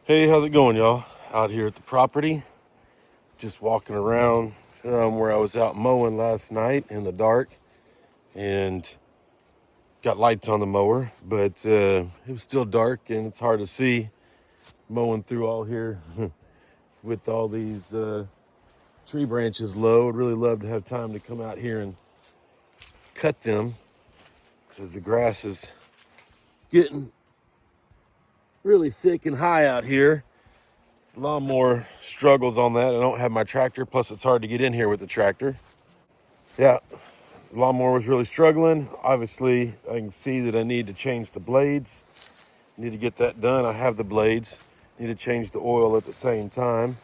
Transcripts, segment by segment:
Hey, how's it going, y'all? Out here at the property, just walking around where I was out mowing last night in the dark, and got lights on the mower, but it was still dark and it's hard to see mowing through all here with all these tree branches low. I'd really love to have time to come out here and cut them because the grass is getting really thick and high out here. Lawnmower struggles on that. I don't have my tractor, plus it's hard to get in here with the tractor. Yeah, the lawnmower was really struggling. Obviously, I can see that I need to change the blades. Need to get that done. I have the blades. Need to change the oil at the same time.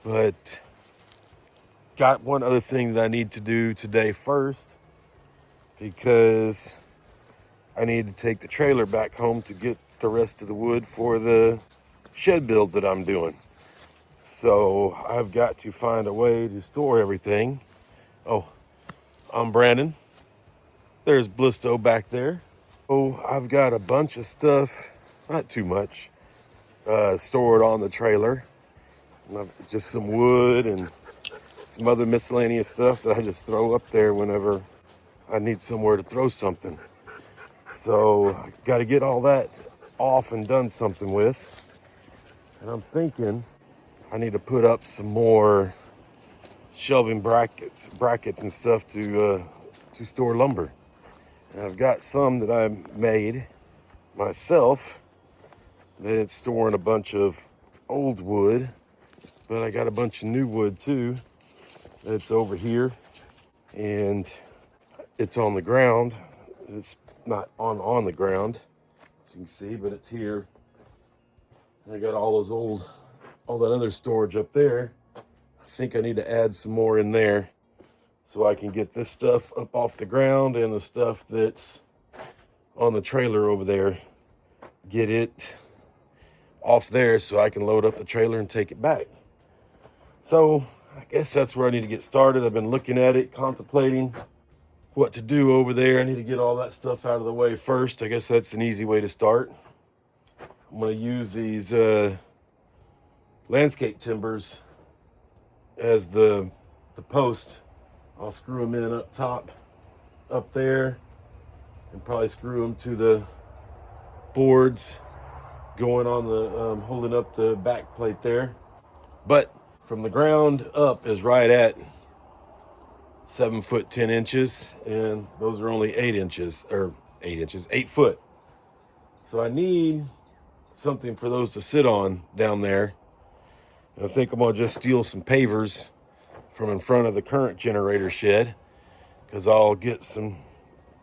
But got one other thing that I need to do today first, because I need to take the trailer back home to get the rest of the wood for the shed build that I'm doing. So I've got to find a way to store everything. Oh, I'm Brandon. There's Blisto back there. Oh, I've got a bunch of stuff, not too much, stored on the trailer. Just some wood and some other miscellaneous stuff that I just throw up there whenever I need somewhere to throw something. So I got to get all that off and done something with. And I'm thinking I need to put up some more shelving brackets and stuff to store lumber. And I've got some that I made myself that's storing a bunch of old wood, but I got a bunch of new wood too that's over here, and it's on the ground. It's not on the ground, as you can see, but it's here. And I got all that other storage up there. I think I need to add some more in there so I can get this stuff up off the ground, and the stuff that's on the trailer over there, get it off there so I can load up the trailer and take it back. So I guess that's where I need to get started. I've been looking at it, contemplating what to do over there. I need to get all that stuff out of the way first. I guess that's an easy way to start. I'm going to use these landscape timbers as the post. I'll screw them in up top, up there, and probably screw them to the boards going on the holding up the back plate there. But from the ground up is right at 7 foot 10 inches, and those are only 8 foot. So I need something for those to sit on down there. And I think I'm gonna just steal some pavers from in front of the current generator shed, because I'll get some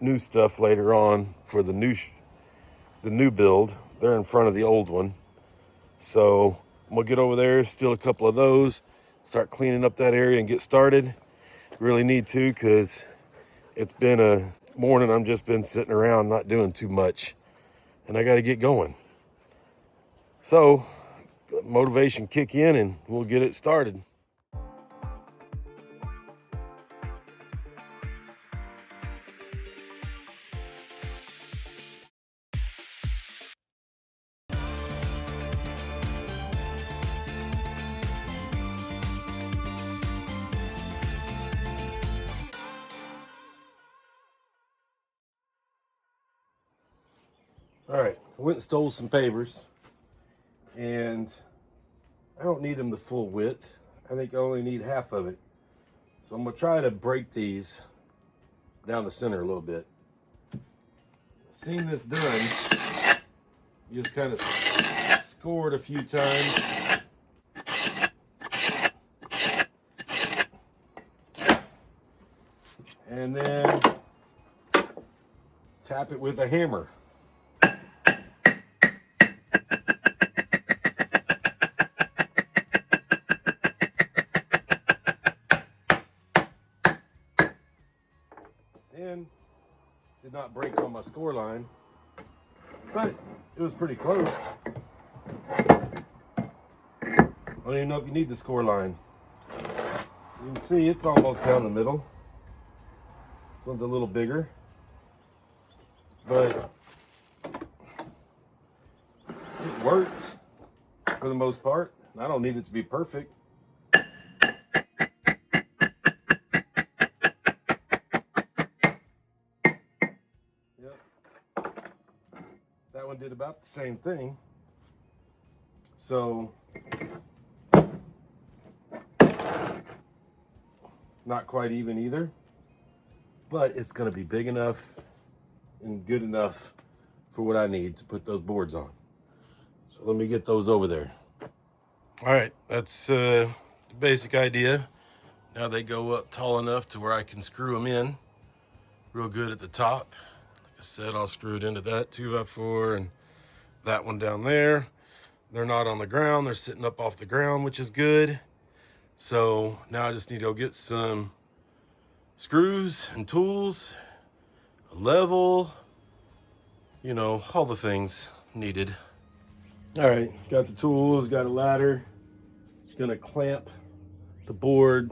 new stuff later on for the new build. They're in front of the old one. So I'm gonna get over there, steal a couple of those, start cleaning up that area and get started. Really need to, because it's been a morning I've just been sitting around not doing too much, and I got to get going. So motivation kick in and we'll get it started. All right, I went and stole some pavers, and I don't need them the full width. I think I only need half of it. So I'm gonna try to break these down the center a little bit. I've seen this done. You just kind of score it a few times. And then tap it with a hammer. And did not break on my score line, but it was pretty close. I don't even know if you need the score line. You can see it's almost down the middle. This one's a little bigger, but it worked. for the most part. I don't need it to be perfect. Yep. That one did about the same thing. So, not quite even either, but it's going to be big enough and good enough for what I need to put those boards on. So let me get those over there. All right, that's the basic idea. Now they go up tall enough to where I can screw them in real good at the top. Like I said, I'll screw it into that 2x4 and that one down there. They're not on the ground, they're sitting up off the ground, which is good. So now I just need to go get some screws and tools, a level, you know, all the things needed. All right, got the tools, got a ladder. Just gonna clamp the board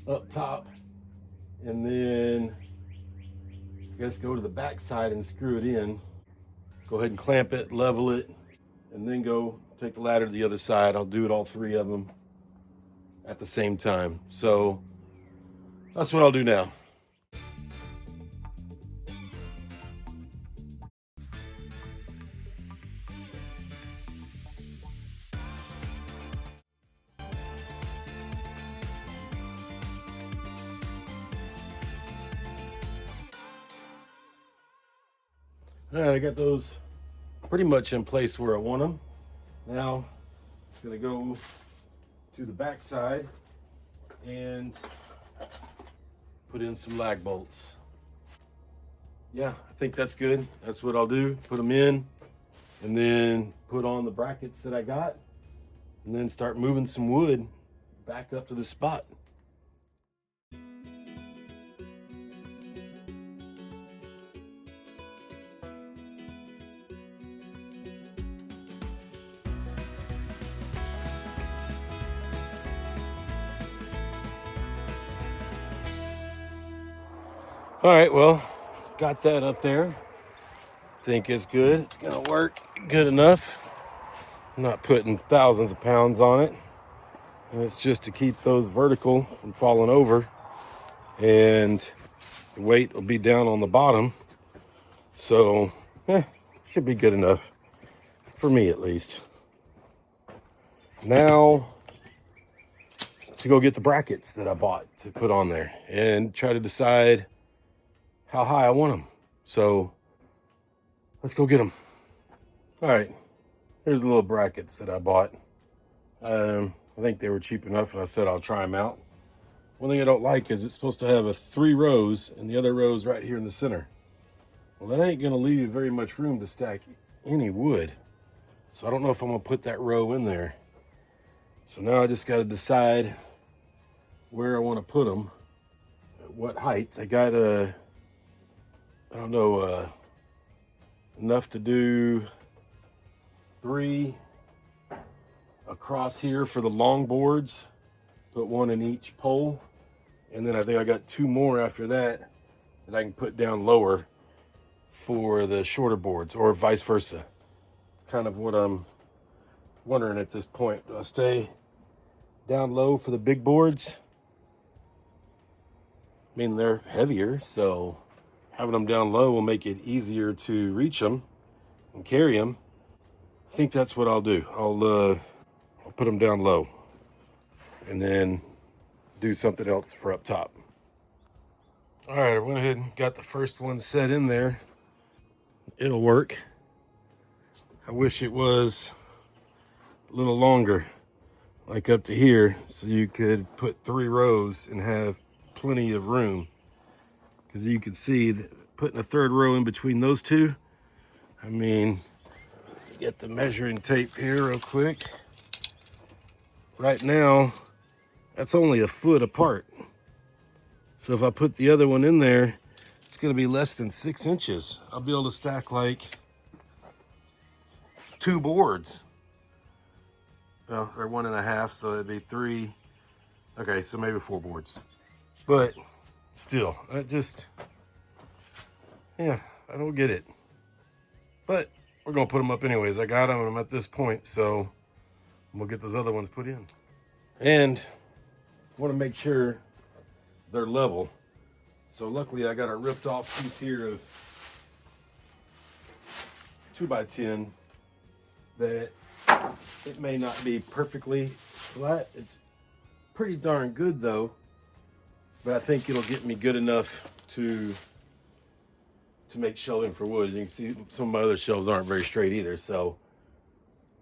up top and then I guess go to the back side and screw it in. Go ahead and clamp it, level it, and then go take the ladder to the other side. I'll do it all three of them at the same time. So that's what I'll do now. All right, I got those pretty much in place where I want them. Now, I'm gonna go to the back side and put in some lag bolts. Yeah, I think that's good. That's what I'll do. Put them in and then put on the brackets that I got and then start moving some wood back up to the spot. All right, well, got that up there. Think it's good. It's gonna work good enough. I'm not putting thousands of pounds on it. And it's just to keep those vertical from falling over. And the weight will be down on the bottom. So, should be good enough. For me, at least. Now, to go get the brackets that I bought to put on there. And try to decide how high I want them. So, let's go get them. All right, here's the little brackets that I bought. I think they were cheap enough, and I said I'll try them out. One thing I don't like is it's supposed to have 3 rows, and the other row's right here in the center. Well, that ain't gonna leave you very much room to stack any wood. So I don't know if I'm gonna put that row in there. So now I just gotta decide where I wanna put them, at what height. I got I don't know, enough to do 3 across here for the long boards, put 1 in each pole. And then I think I got 2 more after that that I can put down lower for the shorter boards, or vice versa. It's kind of what I'm wondering at this point. Do I stay down low for the big boards? I mean, they're heavier, so having them down low will make it easier to reach them and carry them. I think that's what I'll do. I'll put them down low and then do something else for up top. All right, I went ahead and got the first one set in there. It'll work. I wish it was a little longer, like up to here, so you could put 3 rows and have plenty of room. Because you can see that putting a 3rd row in between those 2, I mean, let's get the measuring tape here real quick. Right now, that's only 1 foot apart. So if I put the other one in there, it's gonna be less than 6 inches. I'll be able to stack like 2 boards. Well, or 1.5, so it'd be 3. Okay, so maybe 4 boards. But still, I don't get it. But we're gonna put them up anyways. I got them and I'm at this point, so We'll get those other ones put in. And want to make sure they're level. So luckily I got a ripped off piece here of 2x10 that it may not be perfectly flat. It's pretty darn good though, but I think it'll get me good enough to make shelving for wood. You can see some of my other shelves aren't very straight either, so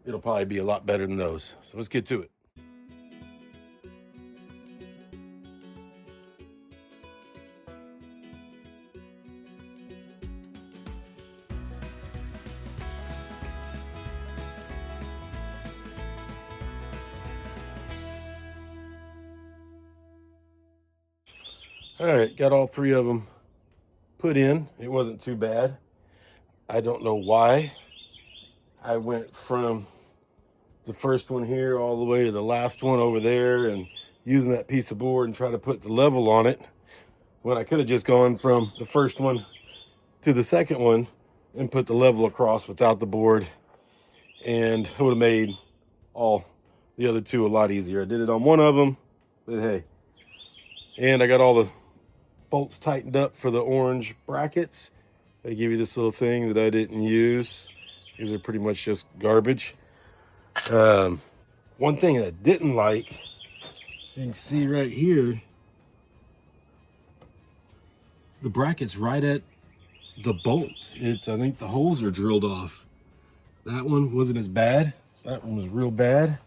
it'll probably be a lot better than those. So let's get to it. All right, got all three of them put in. It wasn't too bad. I don't know why I went from the first one here all the way to the last one over there and using that piece of board and try to put the level on it when I could have just gone from the first one to the second one and put the level across without the board, and it would have made all the other two a lot easier. I did it on one of them, but hey. And I got all the bolts tightened up for the orange brackets. They give you this little thing that I didn't use. These are pretty much just garbage. One thing I didn't like, so you can see right here, the bracket's right at the bolt. I think the holes are drilled off. That one wasn't as bad. That one was real bad.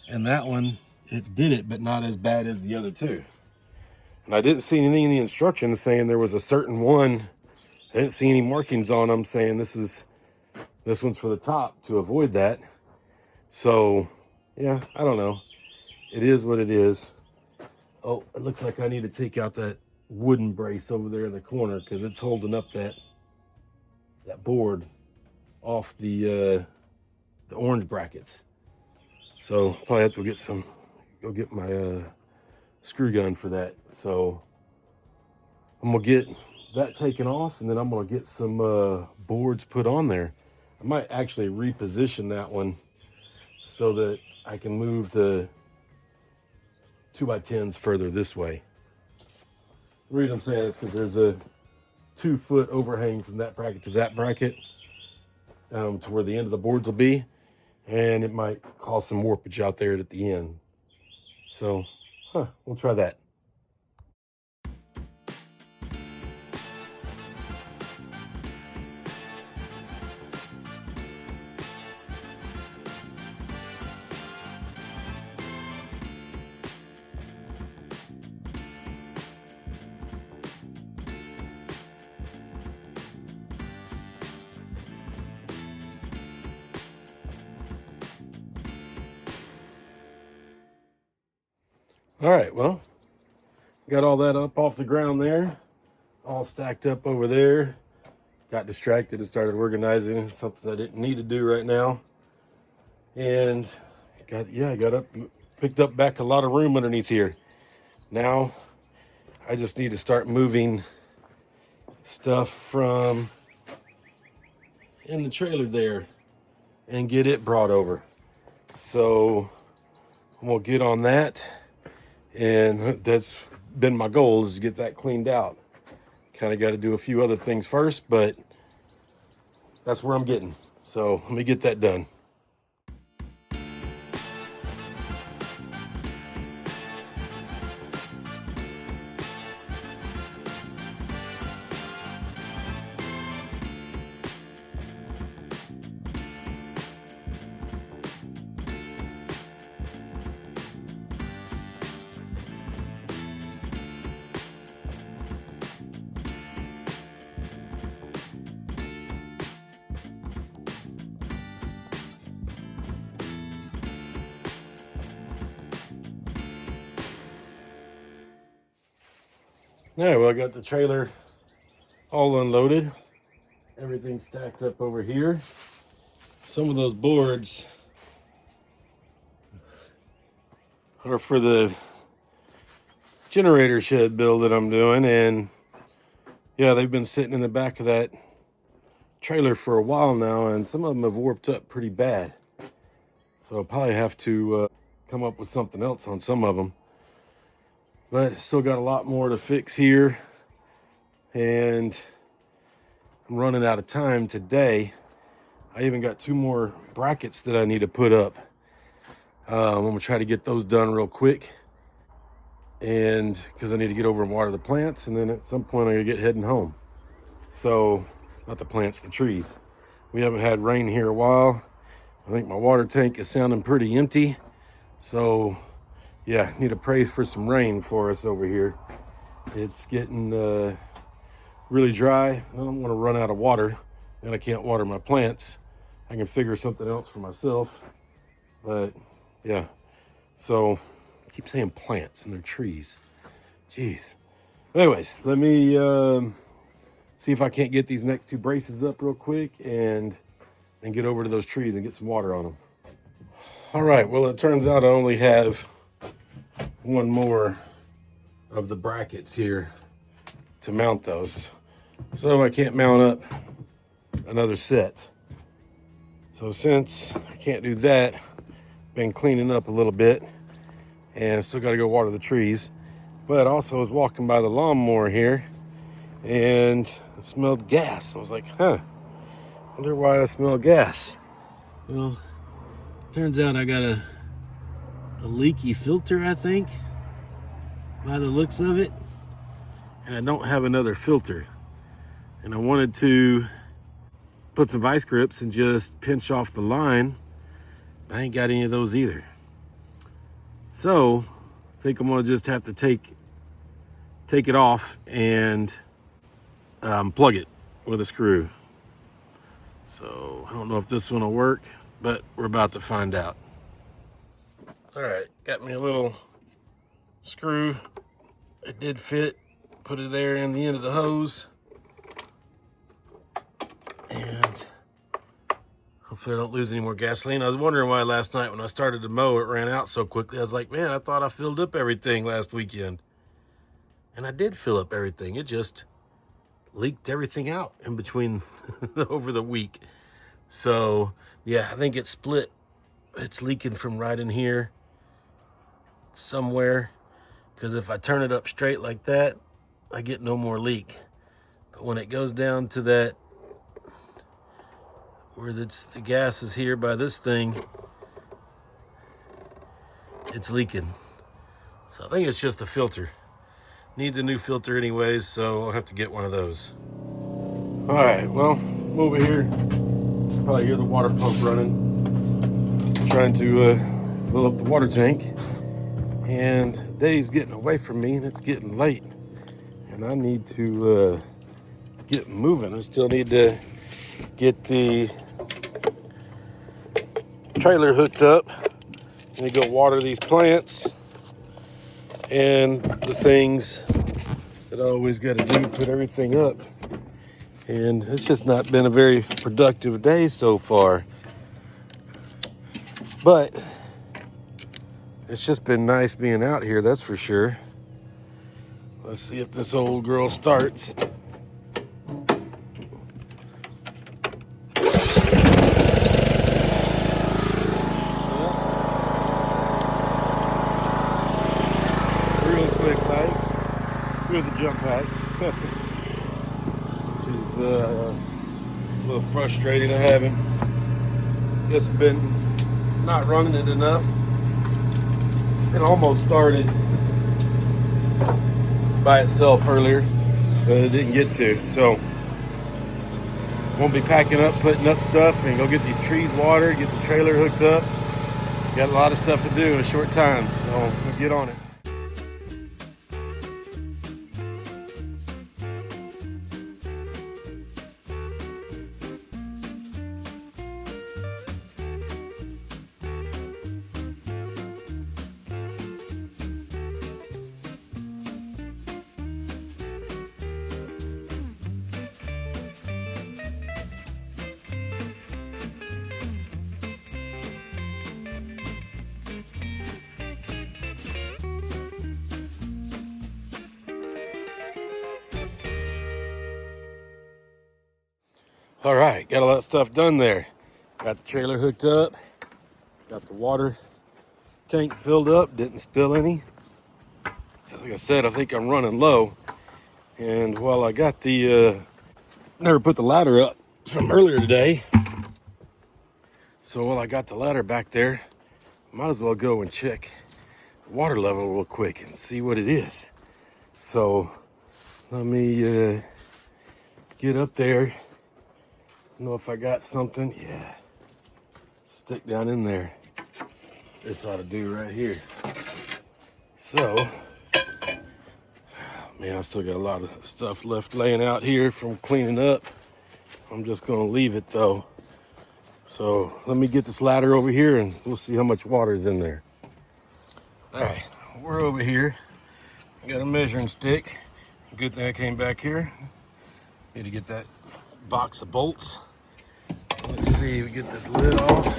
And that one, it did it, but not as bad as the other two. And I didn't see anything in the instructions saying there was a certain one. I didn't see any markings on them saying this one's for the top, to avoid that. So, yeah, I don't know. It is what it is. Oh, it looks like I need to take out that wooden brace over there in the corner because it's holding up that board off the orange brackets. So probably have to go get my screw gun for that. So I'm gonna get that taken off, and then I'm gonna get some boards put on there. I might actually reposition that one so that I can move the 2x10s further this way. The reason I'm saying this is because there's a 2-foot overhang from that bracket to that bracket, to where the end of the boards will be, and it might cause some warpage out there at the end. So, we'll try that. All right, well, got all that up off the ground there, all stacked up over there. Got distracted and started organizing, something I didn't need to do right now. And I got up, picked up back a lot of room underneath here. Now I just need to start moving stuff from in the trailer there and get it brought over. So we'll get on that. And that's been my goal, is to get that cleaned out. Kind of got to do a few other things first, but that's where I'm getting. So let me get that done. All right, well, I got the trailer all unloaded. Everything's stacked up over here. Some of those boards are for the generator shed build that I'm doing, and yeah, they've been sitting in the back of that trailer for a while now, and some of them have warped up pretty bad. So I'll probably have to come up with something else on some of them. But still got a lot more to fix here. And I'm running out of time today. I even got 2 more brackets that I need to put up. I'm gonna try to get those done real quick. And because I need to get over and water the plants, and then at some point I'm gonna get heading home. So, not the plants, the trees. We haven't had rain here a while. I think my water tank is sounding pretty empty. So, yeah, need to pray for some rain for us over here. It's getting really dry. I don't want to run out of water, and I can't water my plants. I can figure something else for myself. But, yeah. So, I keep saying plants and they're trees. Jeez. Anyways, let me see if I can't get these next 2 braces up real quick and get over to those trees and get some water on them. All right, well, it turns out I only have 1 more of the brackets here to mount those. So I can't mount up another set. So since I can't do that, been cleaning up a little bit and still got to go water the trees. But also I was walking by the lawnmower here and I smelled gas. I was like, wonder why I smell gas. Well, turns out I got a leaky filter, I think, by the looks of it. And I don't have another filter. And I wanted to put some vice grips and just pinch off the line. I ain't got any of those either. So I think I'm gonna just have to take it off and plug it with a screw. So I don't know if this one will work, but we're about to find out. All right, got me a little screw. It did fit. Put it there in the end of the hose. And hopefully I don't lose any more gasoline. I was wondering why last night when I started to mow, it ran out so quickly. I was like, man, I thought I filled up everything last weekend. And I did fill up everything. It just leaked everything out in between over the week. So yeah, I think it's split. It's leaking from right in here somewhere. Because if I turn it up straight like that, I get no more leak. But when it goes down to that, where the gas is here by this thing, it's leaking. So I think it's just the filter. Needs a new filter anyways, so I'll have to get one of those. All right, well, I'm over here. Probably hear the water pump running. Trying to fill up the water tank. And the day's getting away from me and it's getting late. And I need to get moving. I still need to get the trailer hooked up. I need to go water these plants and the things that I always got to do, put everything up. And it's just not been a very productive day so far. But it's just been nice being out here, that's for sure. Let's see if this old girl starts. With the jump pack, which is a little frustrating. I haven't just been not running it enough. It almost started by itself earlier, but it didn't get to. So won't be packing up, putting up stuff, and go get these trees watered, get the trailer hooked up. Got a lot of stuff to do in a short time, so we'll get on it. All right, got all that stuff done there. Got the trailer hooked up, Got the water tank filled up, didn't spill any. Like I said, I think I'm running low. And while I got the, never put the ladder up from earlier today. So while I got the ladder back there, might as well go and check the water level real quick and see what it is. So let me get up there. Know if I got something. Yeah. Stick down in there. This ought to do right here. So, man, I still got a lot of stuff left laying out here from cleaning up. I'm just gonna leave it though. So let me get this ladder over here and we'll see how much water is in there. All right, we're over here. I got a measuring stick. Good thing I came back here. Need to get that box of bolts. Let's see if we get this lid off.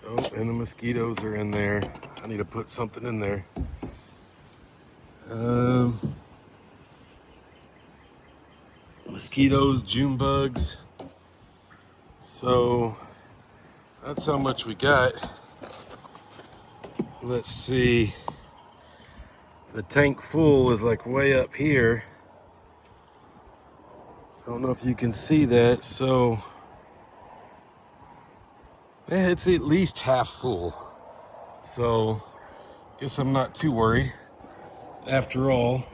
Oh, and the mosquitoes are in there. I need to put something in there. Mosquitoes, June bugs. So that's how much we got. Let's see. The tank full is like way up here. So I don't know if you can see that. So yeah, it's at least half full. So guess I'm not too worried. After all,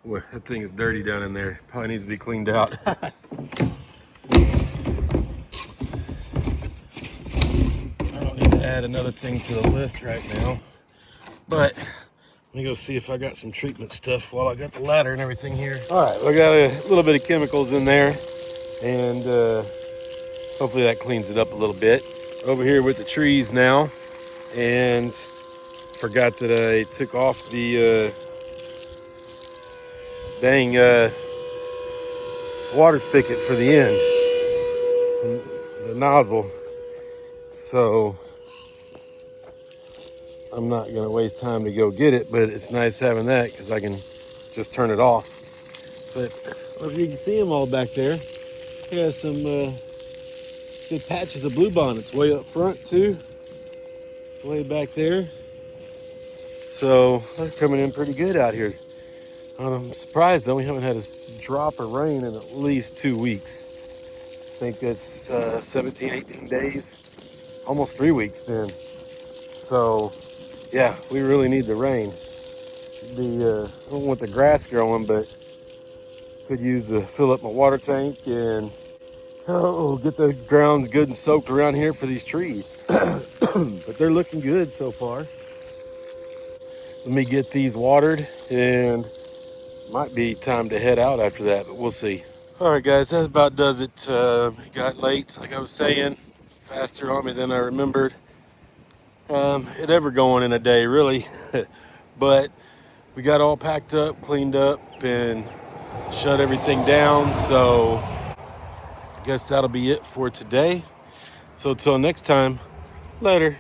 boy, that thing is dirty down in there. Probably needs to be cleaned out. I don't need to add another thing to the list right now. But let me go see if I got some treatment stuff while I got the ladder and everything here. All right, we got a little bit of chemicals in there. And hopefully that cleans it up a little bit. Over here with the trees now. And forgot that I took off the dang water spigot for the end, the nozzle. So I'm not going to waste time to go get it, but it's nice having that because I can just turn it off. But I don't know if you can see them all back there. Got some good patches of bluebonnets way up front too, way back there. So they're coming in pretty good out here. I'm surprised though we haven't had a drop of rain in at least 2 weeks. I think that's 17, 18 days, almost 3 weeks then. So yeah, we really need the rain. I don't want the grass growing, but could use to fill up my water tank and get the ground good and soaked around here for these trees. But they're looking good so far. Let me get these watered and might be time to head out after that, but we'll see. All right, guys, that about does it. It got late, like I was saying, faster on me than I remembered. It ever going in a day, really. But we got all packed up, cleaned up, and shut everything down. So I guess that'll be it for today. So till next time, later.